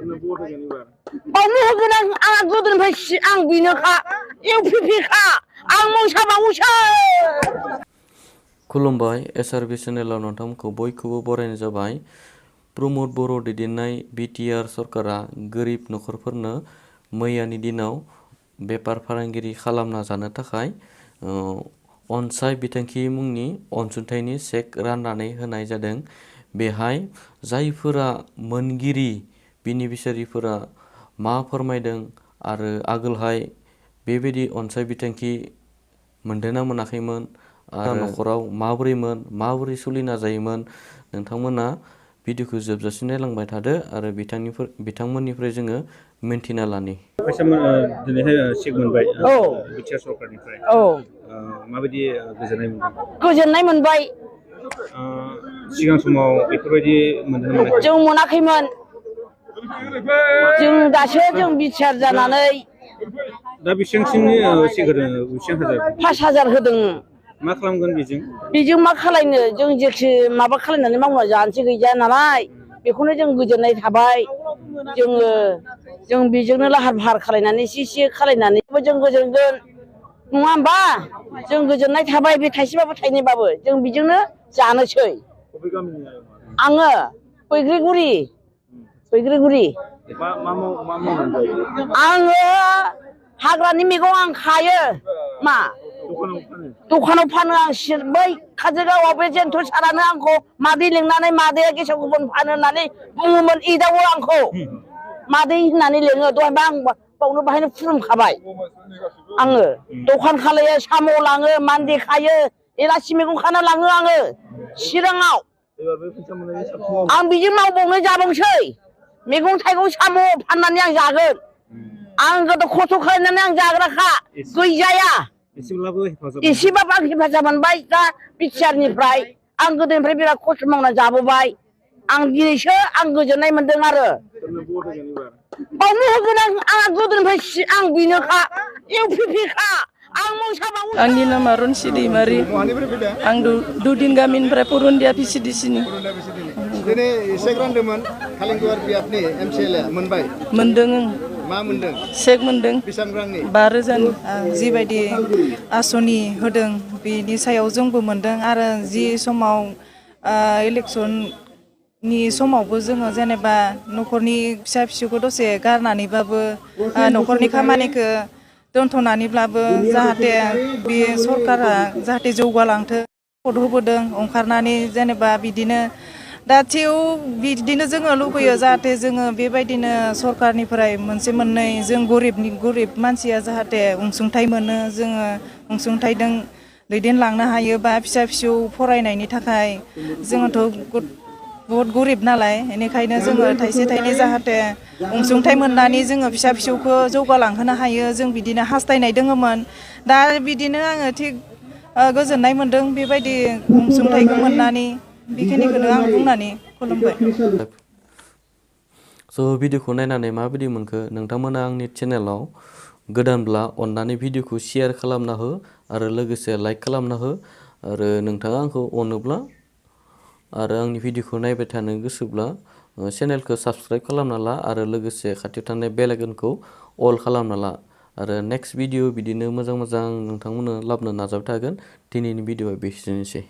बावनो होगोन आं गोदोनिफ्राय आं बेनोखा इउपिपिखा आं मोसाबावोसो। खुलुमबाय एसआरबि चेनेलाव नोंथांमोनखौ बयखौबो बरायनाय जाबाय। प्रमद बर' दैदेननाय बिटिआर सरकारा गोरिब नखरफोरनो मैयानि दिनाव बेफार फालांगिरि खालामना जानो थाखाय अनसाय बिथांखि मुंनि अनसुंथाइनि चेक राननानै होनाय जादों। बेहाय जायफोरा मोनगिरि बेनिफिसियारिफोरा मा फोरमायदों आरो आगोलहाय बेबायदि अनसाय बिथांखि मोनदोंना मोनाखैमोन आरो नखराव माबोरै सोलिना जायोमोन नोंथांमोना भिडिअखौ जोबजासिम नायलांबाय थादो आरो बिथांमोननिफ्राय जोङो मिन्थिना लानि। दिनैहाय चेक मोनबाय बिटिआर सरकारनिफ्राय माबायदि गोजोननाय मोनबाय। सिगां समाव बेफोरबायदि मोनदोंना मोनाखै? जों मोनाखैमोन। जों दासो जों बिटिआर जानानै दा बेसेबांसिमनि चेक होदों? 5,000 होदों। मा खालामगोन बेजों मा खालायनो जों जेखि माबा खालायनानै मावना जानोसै गैजाया नालाय बेखौनो जों गोजोननाय थाबाय। जों बेजोंनो लाहार फाहार खालायनानै एसे खालायनानैबो जों गोजोनगोन नङा होमबा? जों गोजोननाय थाबाय बे थाइसेबाबो थाइनैबाबो जों बेजोंनो जानोसै। आङो बैग्रिगुरि। आङो हाग्रानि मैगं आं खायो। मा दखानाव फानो आं बै काजलगावआव बे जेन्थ' सारानो आंखौ मादै लिंनानै मादैया गेसाव गोफोन फानो होननानै बुङोमोन, एदावो आंखौ मादै होननानै लिङो। दहायबा आं बावनो बाहायनो खुलुमखाबाय। आङो दखान खालायो, साम' लाङो, मान्दे खायो, एलासि मैगं खाना लाङो आङो चिराङाव। आं बिदि मावबावनो जाबावसै मैगं थाइगं साम' फाननानै आं जागोन। आं गोदो खस्थ' खालामनानै आं जाग्राखा गैजाया। एसेबाबो आं हेफाजाब मोनबाय दा बिटिआरनिफ्राय। आं गोदोनिफ्राय बिराद खस्थ' मावना जाबोबाय। आं दिनैसो आं गोजोननाय मोनदों आरो बावनो होगोन आं गोदोनिफ्राय आं बेनोखा इउपिपिखा आं मोसाबावोसो। आंनि नामा रनसि दैमारि। आं दुदिन गामिनिफ्राय पुरुन्दिया भिसिडिसिनि। दिनै चेक रानदोंमोन कालिंगुवार बियाबनि एमसिएलए मोनबाय? मोनदों। मा मोनदों? चेक मोनदों। बेसेबां रांनि? 5,000। जिबायदि आसनि होदों बेनि सायाव जोंबो मोनदों आरो जि समाव इलेक्सननि समावबो जोङो जेनेबा न'खरनि फिसा फिसौखौ दसे गारनानैबाबो न'खरनि खामानिखौ दोनथ'नानैब्लाबो जाहाथे बे सरकारा जाहाथे जौगालांथों भट होबोदों ओंखारनानै जेनेबा बिदिनो दा बिदिनो जोङो लुबैयो जाहाथे जोङो बेबायदिनो सरकारनिफ्राय मोनसे मोननै जों गरिब मानसिया जाहाथे अनसुंथाइ मोनो, जोङो अनसुंथाइजों दैदेनलांनो हायो बा फिसा फिसौ फरायनायनि थाखाय। जोङोथ' बहुद गरिब नालाय बेनिखायनो जोङो थाइसे थाइनै जाहाथे अनसुंथाइ मोननानै जोङो फिसा फिसौखौ जौगालांहोनो हायो जों बिदिनो हास्थायनाय दङमोन। दा बिदिनो आङो थिग गोजोननाय मोनदों बेबायदि अनसुंथाइखौ मोननानै। बेखिनिखौनो आं बुंनानै खुलुमबाय। भिडिअखौ नायनानै माबायदि मोनखो? नोंथांमोना आंनि चेनेलाव गोदानब्ला अननानै भिडिअखौ शेयार खालामना हो आरो लोगोसे लाइक खालामना हो। आरो नोंथाङा आंखौ अनोब्ला आरो आंनि भिडिअखौ नायबाय थानो गोसोब्ला चेनेलखौ साबस्क्राइब खालामना ला आरो लोगोसे खाथियाव थानाय बेल आइकनखौ अल खालामना ला। आरो नेक्स्ट भिडिअ बिदिनो मोजां नोंथांमोननो लाबोनो नाजाबाय थागोन। दिनैनि भिडिअआ बेखिनिसै।